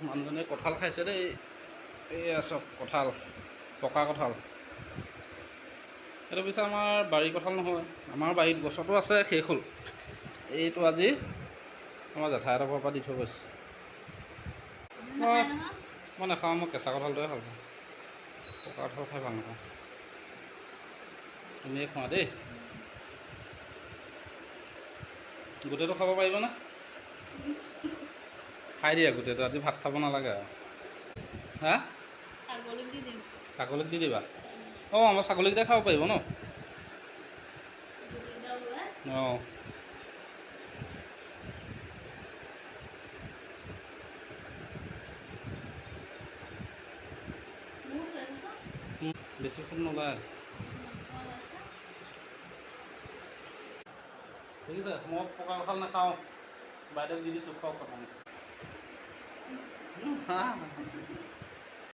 মানুহজনে কঁঠাল খাইছে দেই। এয়া চব কঁঠাল, পকা কঁঠাল। এইটো পিছে আমাৰ বাৰীৰ কঁঠাল নহয়, আমাৰ বাৰীত গছতো আছে, শেষ হ'ল। এইটো আজি আমাৰ জেঠাইহঁতৰ ঘৰৰ পৰা দি থৈ গৈছে। মই নাখাওঁ, মই কেঁচা কঁঠালটোৱে ভাল পাওঁ, পকা কঁঠাল খাই ভাল নাপাওঁ। তুমিয়ে খোৱা দেই, গোটেইটো খাব পাৰিবনে? খাই দিয়া গোটেইটো, আজি ভাত খাব নালাগে আৰু। হা, ছাগলীক দি দিবা? অঁ, আমাৰ ছাগলীকেইটাই খাব পাৰিব ন? অঁ, বেছি ফুট নোলায়। দেখিছে, মই পকা কঁঠাল নাখাওঁ, বাইদেউক দি দিছোঁ, খাওক কথা।